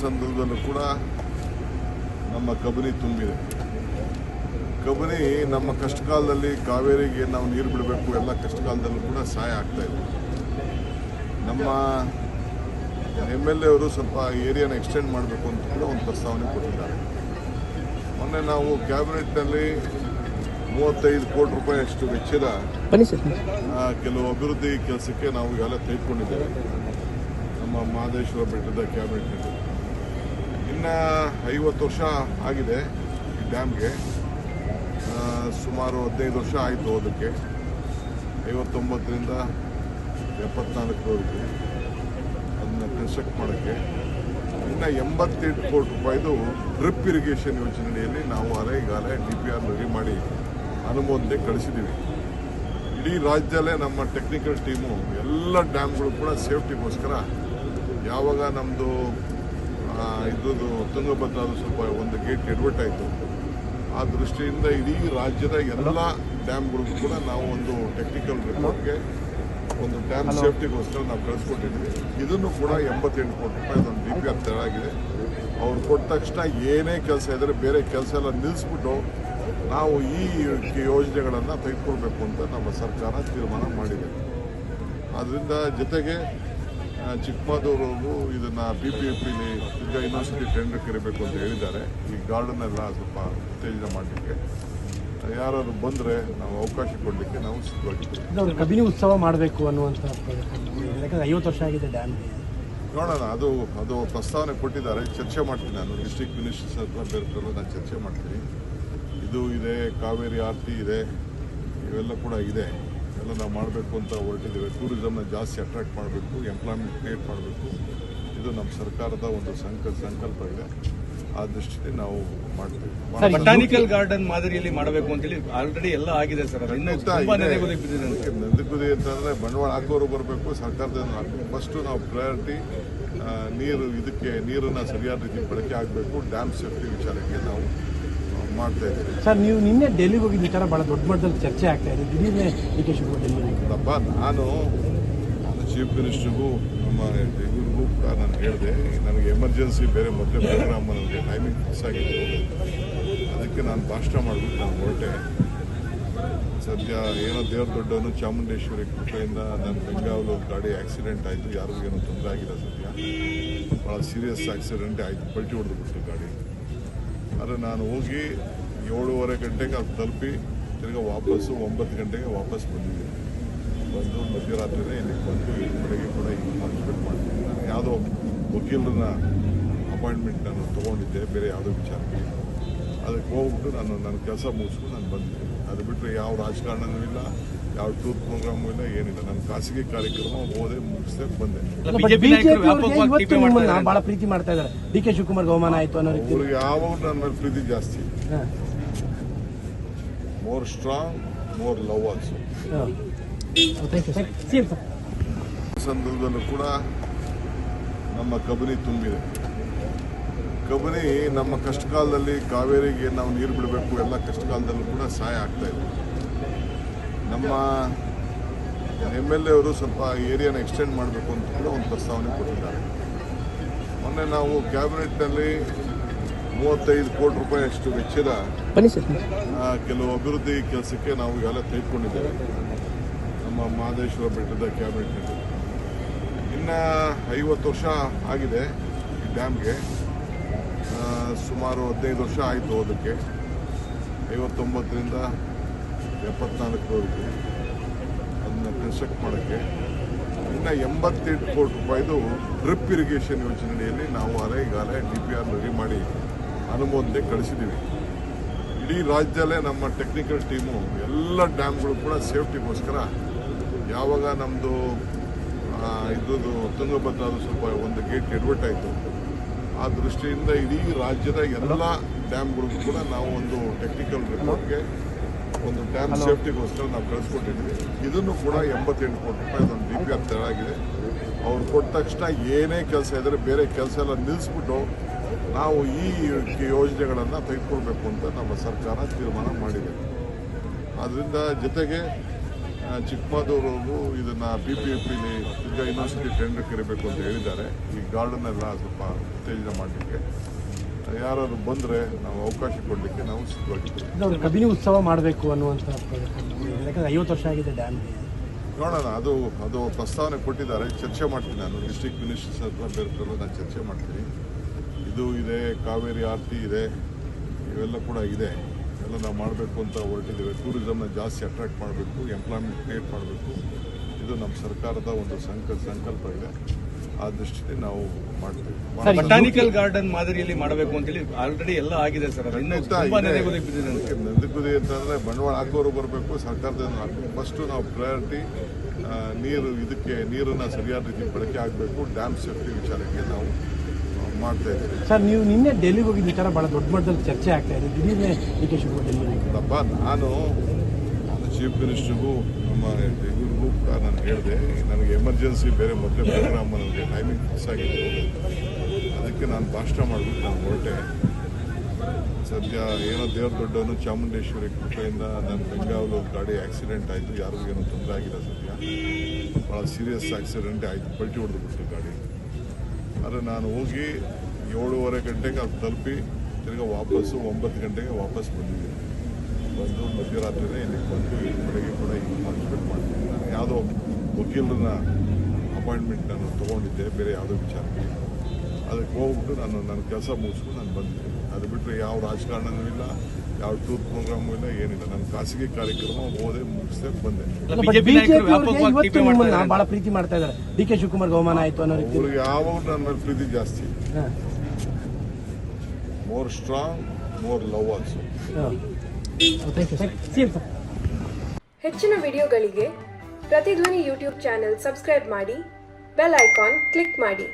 ಸಂದರ್ಭದಲ್ಲೂ ಕೂಡ ನಮ್ಮ ಕಬಿನಿ ತುಂಬಿದೆ. ಕಬಿನಿ ನಮ್ಮ ಕಷ್ಟಕಾಲದಲ್ಲಿ ಕಾವೇರಿಗೆ ನಾವು ನೀರು ಬಿಡಬೇಕು, ಎಲ್ಲ ಕಷ್ಟಕಾಲದಲ್ಲೂ ಕೂಡ ಸಹಾಯ ಆಗ್ತಾ ಇದೆ. ನಮ್ಮ MLA ಅವರು ಸ್ವಲ್ಪ ಏರಿಯಾನ ಎಕ್ಸ್ಟೆಂಡ್ ಮಾಡಬೇಕು ಅಂತ ಕೂಡ ಒಂದು ಪ್ರಸ್ತಾವನೆ ಕೊಟ್ಟಿದ್ದಾರೆ. ಮೊನ್ನೆ ನಾವು ಕ್ಯಾಬಿನೆಟ್ನಲ್ಲಿ 35 ಕೋಟಿ ರೂಪಾಯಿ ಅಷ್ಟು ವೆಚ್ಚದ ಕೆಲವು ಅಭಿವೃದ್ಧಿ ಕೆಲಸಕ್ಕೆ ನಾವು ಈಗಾಗಲೇ ತೆಗೆದುಕೊಂಡಿದ್ದೇವೆ ನಮ್ಮ ಮಹದೇಶ್ವರ ಬೆಟ್ಟದ ಕ್ಯಾಬಿನೆಟ್ನಲ್ಲಿ. ಇನ್ನು 50 ವರ್ಷ ಆಗಿದೆ ಈ ಡ್ಯಾಮ್ಗೆ, ಸುಮಾರು 15 ವರ್ಷ ಆಯಿತು ಅದಕ್ಕೆ. 59ರಿಂದ 74ರವರೆಗೆ ಅದನ್ನು ಕನ್ಸ್ಟ್ರಕ್ಟ್ ಮಾಡೋಕ್ಕೆ. ಇನ್ನು 88 ಕೋಟಿ ರೂಪಾಯಿದು ಡ್ರಿಪ್ ಇರಿಗೇಷನ್ ಯೋಜನೆಯಲ್ಲಿ ನಾವು ಈಗಾಗಲೇ DPR ರೆಡಿ ಮಾಡಿ ಅನುಮೋದನೆ ಕಳಿಸಿದ್ದೀವಿ. ಇಡೀ ರಾಜ್ಯದಲ್ಲೇ ನಮ್ಮ ಟೆಕ್ನಿಕಲ್ ಟೀಮು ಎಲ್ಲ ಡ್ಯಾಮ್ಗಳು ಕೂಡ ಸೇಫ್ಟಿಗೋಸ್ಕರ, ಯಾವಾಗ ನಮ್ಮದು ಇದ್ರದ್ದು ತುಂಗಭದ್ರಾದು ಸ್ವಲ್ಪ ಒಂದು ಗೇಟ್ ಎಡ್ವರ್ಟ್ ಆಯಿತು, ಆ ದೃಷ್ಟಿಯಿಂದ ಇಡೀ ರಾಜ್ಯದ ಎಲ್ಲ ಡ್ಯಾಮ್ಗಳಿಗೂ ಕೂಡ ನಾವು ಒಂದು ಟೆಕ್ನಿಕಲ್ ರಿಪೋರ್ಟ್ಗೆ ಒಂದು ಡ್ಯಾಮ್ ಸೇಫ್ಟಿಗೋಸ್ಕರ ನಾವು ಕಳಿಸ್ಕೊಟ್ಟಿದ್ವಿ. ಇದನ್ನು ಕೂಡ 88 ಕೋಟಿ ರೂಪಾಯಿ ಒಂದು DPR ತಯಾರಾಗಿದೆ. ಅವ್ರು ಕೊಟ್ಟ ತಕ್ಷಣ ಏನೇ ಕೆಲಸ ಇದ್ದರೆ ಬೇರೆ ಕೆಲಸ ಎಲ್ಲ ನಿಲ್ಲಿಸ್ಬಿಟ್ಟು ನಾವು ಈ ಯೋಜನೆಗಳನ್ನು ತೆಗೆದುಕೊಳ್ಬೇಕು ಅಂತ ನಮ್ಮ ಸರ್ಕಾರ ತೀರ್ಮಾನ ಮಾಡಿದೆ. ಆದ್ದರಿಂದ ಜೊತೆಗೆ ಚಿಕ್ಕಮಗಳೂರು ಇದನ್ನು PPFಲಿ ಈಗ ಇನ್ನೊಂದ್ಸತಿ ಟೆಂಡರ್ ಕರಿಬೇಕು ಅಂತ ಹೇಳಿದ್ದಾರೆ. ಈ ಗಾರ್ಡನ್ ಎಲ್ಲ ಸ್ವಲ್ಪ ಉತ್ತೇಜನ ಮಾಡಲಿಕ್ಕೆ ಯಾರಾದ್ರು ಬಂದರೆ ನಾವು ಅವಕಾಶ ಕೊಡಲಿಕ್ಕೆ ನಾವು ಸಿದ್ಧವಾಗಿದ್ದೀವಿ. ಕಬಿನಿ ಉತ್ಸವ ಮಾಡಬೇಕು ಅನ್ನುವಂಥ, ಯಾಕಂದರೆ 50 ವರ್ಷ ಆಗಿದೆ ಡ್ಯಾಮ್. ನೋಡೋಣ, ಅದು ಪ್ರಸ್ತಾವನೆ ಕೊಟ್ಟಿದ್ದಾರೆ, ಚರ್ಚೆ ಮಾಡ್ತೀನಿ. ನಾನು ಡಿಸ್ಟ್ರಿಕ್ಟ್ ಮಿನಿಸ್ಟರ್ಸ್ ಹತ್ರ ಬೇರೆ ನಾನು ಚರ್ಚೆ ಮಾಡ್ತೀನಿ. ಇದು ಇದೆ, ಕಾವೇರಿ ಆರತಿ ಇದೆ, ಇವೆಲ್ಲ ಕೂಡ ಇದೆ. ಎಲ್ಲ ನಾವು ಮಾಡಬೇಕು ಅಂತ ಹೊರಟಿದ್ದೇವೆ. ಟೂರಿಸಮ್ನ ಜಾಸ್ತಿ ಅಟ್ರಾಕ್ಟ್ ಮಾಡಬೇಕು, ಎಂಪ್ಲಾಯ್ಮೆಂಟ್ ಕ್ರಿಯೇಟ್ ಮಾಡಬೇಕು. ಇದು ನಮ್ಮ ಸರ್ಕಾರದ ಒಂದು ಸಂಕಲ್ಪ ಇದೆ. ಆ ದೃಷ್ಟಿಯಲ್ಲಿ ನಾವು ಮಾಡ್ತೀವಿ. ಬಟಾನಿಕಲ್ ಗಾರ್ಡನ್ ಮಾದರಿಯಲ್ಲಿ ಮಾಡಬೇಕು ಅಂತೇಳಿ ಆಲ್ರೆಡಿ ಎಲ್ಲ ಆಗಿದೆ ಸರ್. ನದಿಗುದಿ ಅಂತಂದ್ರೆ ಬಂಡವಾಳ ಹಾಕೋರು ಬರಬೇಕು, ಸರ್ಕಾರದಿಂದ ಹಾಕಬೇಕು. ಫಸ್ಟು ನಾವು ಪ್ರಯಾರಿಟಿ ನೀರನ್ನು ಸರಿಯಾದ ರೀತಿ ಬಳಕೆ ಆಗಬೇಕು. ಡ್ಯಾಮ್ ಸೇಫ್ಟಿ ವಿಚಾರಕ್ಕೆ ನಾವು ಮಾಡ್ತಾ ಇದ್ದೀವಿ. ಸರ್, ನೀವು ನಿನ್ನೆ ಡೆಲ್ಲಿಗೆ ಹೋಗಿದ್ದ ವಿಚಾರ ಬಹಳ ದೊಡ್ಡ ಮಟ್ಟದಲ್ಲಿ ಚರ್ಚೆ ಆಗ್ತಾ ಇದೆ. ದಿಢೀರ್ನೆ DK ಶಿವಕುಮಾರ್ ಡೆಲ್ಲಿಗೆ ನಾನು ಚೀಫ್ ಮಿನಿಸ್ಟರ್ಗೂ ನಮ್ಮ ಇವ್ರಿಗೂ ಕೂಡ ನಾನು ಹೇಳಿದೆ, ನನಗೆ ಎಮರ್ಜೆನ್ಸಿ ಬೇರೆ ಮೊದಲೇ ಪ್ರೋಗ್ರಾಮ್ ನನಗೆ ಟೈಮಿಂಗ್ ಫಿಕ್ಸ್ ಆಗಿತ್ತು. ಅದಕ್ಕೆ ನಾನು ಭಾಷಣ ಮಾಡಿಬಿಟ್ಟು ನಾನು ಹೊರಟೆ. ಸದ್ಯ ಏನೋ ದೇವ್ರ ದೊಡ್ಡವನು ಚಾಮುಂಡೇಶ್ವರಿ ಕೃಪೆಯಿಂದ ನನ್ನ ಬೆಂಗಾವಲು ಗಾಡಿ ಆಕ್ಸಿಡೆಂಟ್ ಆಯಿತು. ಯಾರಿಗೂ ಏನೂ ತೊಂದರೆ ಆಗಿಲ್ಲ. ಸದ್ಯ ಭಾಳ ಸೀರಿಯಸ್ ಆಕ್ಸಿಡೆಂಟ್ ಆಯಿತು, ಪಲ್ಟಿ ಹೊಡೆದುಬಿಟ್ಟು ಗಾಡಿ. ಆದರೆ ನಾನು ಹೋಗಿ 7:30 ಗಂಟೆಗೆ ಅದು ತಲುಪಿ ತಿರ್ಗಿ ವಾಪಸ್ಸು 9 ಗಂಟೆಗೆ ವಾಪಸ್ ಬಂದಿದ್ದೀನಿ. ಬಂದು ಮಧ್ಯರಾತ್ರಿನೇ ಇಲ್ಲಿಗೆ ಬಂದು ಈ ಕಡೆಗೆ ಕೂಡ ಈಗ ಪಾರ್ಟಿಸಿಪೇಟ್ ಮಾಡ್ತೀನಿ. ನಾನು ಯಾವುದೋ ವಕೀಲರನ್ನ ಅಪಾಯಿಂಟ್ಮೆಂಟ್ ನಾನು ತೊಗೊಂಡಿದ್ದೆ ಬೇರೆ ಯಾವುದೋ ವಿಚಾರಕ್ಕೆ. ಅದಕ್ಕೆ ಹೋಗ್ಬಿಟ್ಟು ನನ್ನ ಕೆಲಸ ಮುಗಿಸ್ಕೊಂಡು ನಾನು ಬಂದಿದ್ದೆ. ಅದು ಬಿಟ್ಟರೆ ಯಾವ ರಾಜಕಾರಣನೂ ಇಲ್ಲ, ಯಾವ ಟೂರ್ ಪ್ರೋಗ್ರಾಮು ಇಲ್ಲ, ಏನಿಲ್ಲ. ನನ್ನ ಖಾಸಗಿ ಕಾರ್ಯಕ್ರಮ ಹೋದೆ, ಮುಗಿಸ್ದೆ, ಬಂದೆ. ಬಹಳ ಪ್ರೀತಿ ಮಾಡ್ತಾ ಇದ್ದಾರೆ. DK ಶಿವಕುಮಾರ್ ಅವಮಾನ ಆಯಿತು ಅನ್ನೋ ರೀತಿ ಅವ್ರಿಗೆ ಯಾವಾಗ ನನ್ನ ಮೇಲೆ ಪ್ರೀತಿ ಜಾಸ್ತಿ. More strong, more love also. ಸಂದರ್ಭದಲ್ಲೂ ಕೂಡ ನಮ್ಮ ಕಬಿನಿ ತುಂಬಿದೆ. ಕಬಿನಿ ನಮ್ಮ ಕಷ್ಟಕಾಲದಲ್ಲಿ ಕಾವೇರಿಗೆ ನಾವು ನೀರು ಬಿಡಬೇಕು, ಎಲ್ಲ ಕಷ್ಟಕಾಲದಲ್ಲೂ ಕೂಡ ಸಹಾಯ ಆಗ್ತಾ ಇದೆ. ನಮ್ಮ MLA ಅವರು ಸ್ವಲ್ಪ ಏರಿಯಾನ ಎಕ್ಸ್ಟೆಂಡ್ ಮಾಡಬೇಕು ಅಂತ ಕೂಡ ಒಂದು ಪ್ರಸ್ತಾವನೆ ಕೊಟ್ಟಿದ್ದಾರೆ. ಮೊನ್ನೆ ನಾವು ಕ್ಯಾಬಿನೆಟ್ನಲ್ಲಿ 35 ಕೋಟಿ ರೂಪಾಯಿ ಅಷ್ಟು ವೆಚ್ಚದ ಕೆಲವು ಅಭಿವೃದ್ಧಿ ಕೆಲಸಕ್ಕೆ ನಾವು ಈಗಾಗಲೇ ತೆಗೆದುಕೊಂಡಿದ್ದೇವೆ ನಮ್ಮ ಮಹದೇಶ್ವರ ಬೆಟ್ಟದ ಕ್ಯಾಬಿನೆಟ್ನಲ್ಲಿ. ಇನ್ನು 50 ವರ್ಷ ಆಗಿದೆ ಈ ಡ್ಯಾಮ್ಗೆ, ಸುಮಾರು 15 ವರ್ಷ ಆಯಿತು ಅದಕ್ಕೆ. 59ರಿಂದ 74ರವರೆಗೆ ಅದನ್ನು ಕನ್ಸ್ಟ್ರಕ್ಟ್ ಮಾಡೋಕ್ಕೆ. ಇನ್ನು 88 ಕೋಟಿ ರೂಪಾಯಿದು ಡ್ರಿಪ್ ಇರಿಗೇಷನ್ ಯೋಜನೆಯಲ್ಲಿ ನಾವು ಈಗಾಗಲೇ DPR ರೆಡಿ ಮಾಡಿ ಅನುಮೋದನೆ ಕಳಿಸಿದ್ದೀವಿ. ಇಡೀ ರಾಜ್ಯದಲ್ಲೇ ನಮ್ಮ ಟೆಕ್ನಿಕಲ್ ಟೀಮು ಎಲ್ಲ ಡ್ಯಾಮ್ಗಳು ಕೂಡ ಸೇಫ್ಟಿಗೋಸ್ಕರ, ಯಾವಾಗ ನಮ್ಮದು ಇದ್ರದ್ದು ತುಂಗಭದ್ರಾದು ಸ್ವಲ್ಪ ಒಂದು ಗೇಟ್ ಎಡ್ವರ್ಟ್ ಆಯಿತು, ಆ ದೃಷ್ಟಿಯಿಂದ ಇಡೀ ರಾಜ್ಯದ ಎಲ್ಲ ಡ್ಯಾಮ್ಗಳಿಗೂ ಕೂಡ ನಾವು ಒಂದು ಟೆಕ್ನಿಕಲ್ ರಿಪೋರ್ಟ್ಗೆ ಒಂದು ಡ್ಯಾಮ್ ಸೇಫ್ಟಿಗೋಸ್ಕರ ನಾವು ಕಳಿಸ್ಕೊಟ್ಟಿದ್ವಿ. ಇದನ್ನು ಕೂಡ 88 ಕೋಟಿ ರೂಪಾಯಿ ಒಂದು DPR ತಯಾರಾಗಿದೆ. ಅವ್ರು ಕೊಟ್ಟ ತಕ್ಷಣ ಏನೇ ಕೆಲಸ ಇದ್ದರೆ ಬೇರೆ ಕೆಲಸ ಎಲ್ಲ ನಿಲ್ಲಿಸ್ಬಿಟ್ಟು ನಾವು ಈ ಯೋಜನೆಗಳನ್ನು ತೆಗೆದುಕೊಳ್ಬೇಕು ಅಂತ ನಮ್ಮ ಸರ್ಕಾರ ತೀರ್ಮಾನ ಮಾಡಿದೆ. ಆದ್ದರಿಂದ ಜೊತೆಗೆ ಚಿಕ್ಕಮಗಳೂರು ಇದನ್ನ PPFಲಿ ಈಗ ಯೂನಿವರ್ಸಿಟಿ ಟೆಂಡರ್ ಕರಿಬೇಕು ಅಂತ ಹೇಳಿದ್ದಾರೆ. ಈ ಗಾರ್ಡನ್ ಎಲ್ಲ ಸ್ವಲ್ಪ ಉತ್ತೇಜನ ಮಾಡಲಿಕ್ಕೆ ಯಾರು ಬಂದರೆ ನಾವು ಅವಕಾಶ ಕೊಡಲಿಕ್ಕೆ ನಾವು ಸಿದ್ಧವಾಗಿದ್ದೀವಿ. ಅವರು ಕಬಿನಿ ಉತ್ಸವ ಮಾಡಬೇಕು ಅನ್ನುವಂಥ ಯಾಕಂದರೆ 50 ವರ್ಷ ಆಗಿದೆ ಡ್ಯಾಮ್ಗೆ. ನೋಡೋಣ, ಅದು ಪ್ರಸ್ತಾವನೆ ಕೊಟ್ಟಿದ್ದಾರೆ. ಚರ್ಚೆ ಮಾಡ್ತೀನಿ ನಾನು ಡಿಸ್ಟ್ರಿಕ್ಟ್ ಮಿನಿಸ್ಟರ್ಸ್ ಹತ್ರ ಬೇರೆ ನಾನು ಚರ್ಚೆ ಮಾಡ್ತೀನಿ. ಇದು ಇದೆ, ಕಾವೇರಿ ಆರತಿ ಇದೆ, ಇವೆಲ್ಲ ಕೂಡ ಇದೆ. ಎಲ್ಲ ನಾವು ಮಾಡಬೇಕು ಅಂತ ಹೊರಟಿದ್ದೇವೆ. ಟೂರಿಸಮ್ನ ಜಾಸ್ತಿ ಅಟ್ರಾಕ್ಟ್ ಮಾಡಬೇಕು, ಎಂಪ್ಲಾಯ್ಮೆಂಟ್ ಕ್ರಿಯೇಟ್ ಮಾಡಬೇಕು. ಇದು ನಮ್ಮ ಸರ್ಕಾರದ ಒಂದು ಸಂಕಲ್ಪ ಇದೆ. ಆ ದೃಷ್ಟಿಯಲ್ಲಿ ನಾವು ಮಾಡ್ತೀವಿ. ಬಟಾನಿಕಲ್ ಗಾರ್ಡನ್ ಮಾದರಿಯಲ್ಲಿ ಮಾಡಬೇಕು ಅಂತೇಳಿ ಆಲ್ರೆಡಿ ಎಲ್ಲ ಆಗಿದೆ ಸರ್. ಇನ್ನು ತುಂಬಾ ನೆನೆಗುದಿಗೆ ಬಿದ್ದಿದೆ ಅಂತ. ನೆನೆಗುದಿ ಅಂತಂದ್ರೆ ಬಂಡವಾಳ ಹಾಕೋರು ಬರಬೇಕು, ಸರ್ಕಾರದಿಂದ ಹಾಕಬೇಕು. ಫಸ್ಟು ನಾವು ಪ್ರಯಾರಿಟಿ ನೀರನ್ನು ಸರಿಯಾದ ರೀತಿ ಬಳಕೆ ಆಗಬೇಕು. ಡ್ಯಾಮ್ ಸೇಫ್ಟಿ ವಿಚಾರಕ್ಕೆ ನಾವು ಮಾಡ್ತಾ ಇದ್ದೀವಿ. ಸರ್, ನೀವು ನಿನ್ನೆ ಡೆಲ್ಲಿಗೆ ಹೋಗಿದ್ದ ವಿಚಾರ ಬಹಳ ದೊಡ್ಡ ಮಟ್ಟದಲ್ಲಿ ಚರ್ಚೆ ಆಗ್ತಾ ಇದೆ. ದಿಢೀರ್ನೆ DK ಶಿವಕುಮಾರ್ ಡೆಲ್ಲಿಗೆ ನಾನು ಚೀಫ್ ಮಿನಿಸ್ಟರ್ಗೂ ನಮ್ಮ ಇವ್ರಿಗೂ ಕೂಡ ನಾನು ಹೇಳಿದೆ, ನನಗೆ ಎಮರ್ಜೆನ್ಸಿ ಬೇರೆ ಮೊದಲೇ ಪ್ರೋಗ್ರಾಮ್ ನನಗೆ ಟೈಮಿಂಗ್ ಫಿಕ್ಸ್ ಆಗಿತ್ತು. ಅದಕ್ಕೆ ನಾನು ಭಾಷಣ ಮಾಡಿಬಿಟ್ಟು ನಾನು ಹೊರಟೆ. ಸದ್ಯ ಏನೋ ದೇವ್ರ ದೊಡ್ಡವನು ಚಾಮುಂಡೇಶ್ವರಿ ಕೃಪೆಯಿಂದ ನನ್ನ ಬೆಂಗಾವಲು ಗಾಡಿ ಆಕ್ಸಿಡೆಂಟ್ ಆಯಿತು. ಯಾರಿಗೂ ಏನೂ ತೊಂದರೆ ಆಗಿಲ್ಲ. ಸದ್ಯ ಭಾಳ ಸೀರಿಯಸ್ ಆಕ್ಸಿಡೆಂಟೇ ಆಯಿತು, ಪಲ್ಟಿ ಹೊಡೆದುಬಿಟ್ಟು ಗಾಡಿ. ಆದರೆ ನಾನು ಹೋಗಿ 7:30 ಗಂಟೆಗೆ ಅದು ತಲುಪಿ ತಿರ್ಗಿ ವಾಪಸ್ಸು 9 ಗಂಟೆಗೆ ವಾಪಸ್ ಬಂದಿದ್ದೀನಿ. ಬಂದು ಮಧ್ಯರಾತ್ರಿನೇ ಇಲ್ಲಿಗೆ ಬಂದು ಬೆಳಗ್ಗೆ ಕೂಡ ಈಗ ಪಾರ್ಟಿಸಿಪೇಟ್ ಮಾಡ್ತೀನಿ. ನಾನು ಯಾವುದೋ ವಕೀಲರನ್ನ ಅಪಾಯಿಂಟ್ಮೆಂಟ್ ನಾನು ತೊಗೊಂಡಿದ್ದೆ ಬೇರೆ ಯಾವುದೋ ವಿಚಾರಕ್ಕೆ. ಅದಕ್ಕೆ ಹೋಗ್ಬಿಟ್ಟು ನನ್ನ ಕೆಲಸ ಮುಗಿಸ್ಕೊಂಡು ನಾನು ಬಂದಿದ್ದೀನಿ. ಅದು ಬಿಟ್ಟರೆ ಯಾವ ರಾಜಕಾರಣನೂ ಇಲ್ಲ, ಯಾವ ಟೂರ್ ಪ್ರೋಗ್ರಾಮು ಇಲ್ಲ, ಏನಿಲ್ಲ. ನನ್ನ ಖಾಸಗಿ ಕಾರ್ಯಕ್ರಮ ಹೋದೆ, ಮುಗಿಸ್ದೆ, ಬಂದೆ. ಬಿಜೆಪಿ ನಾಯಕರು ವ್ಯಾಪಕವಾಗಿ ಟೀಕೆ ಮಾಡ್ತಾ ಇದ್ದಾರೆ. ಬಹಳ ಪ್ರೀತಿ ಮಾಡ್ತಾ ಇದ್ದಾರೆ. DK ಶಿವಕುಮಾರ್ ಅವಮಾನ ಆಯಿತು ಅನ್ನೋ ರೀತಿ. ಅವ್ರಿಗೆ ಯಾವಾಗ ನನ್ನ ಮೇಲೆ ಪ್ರೀತಿ ಜಾಸ್ತಿ. More strong, more love also. ಹೆಚ್ಚಿನ ವಿಡಿಯೋಗಳಿಗೆ ಪ್ರತಿಧ್ವನಿ ಯೂಟ್ಯೂಬ್ ಚಾನೆಲ್ ಸಬ್ಸ್ಕ್ರೈಬ್ ಮಾಡಿ, ಬೆಲ್ ಐಕಾನ್ ಕ್ಲಿಕ್ ಮಾಡಿ.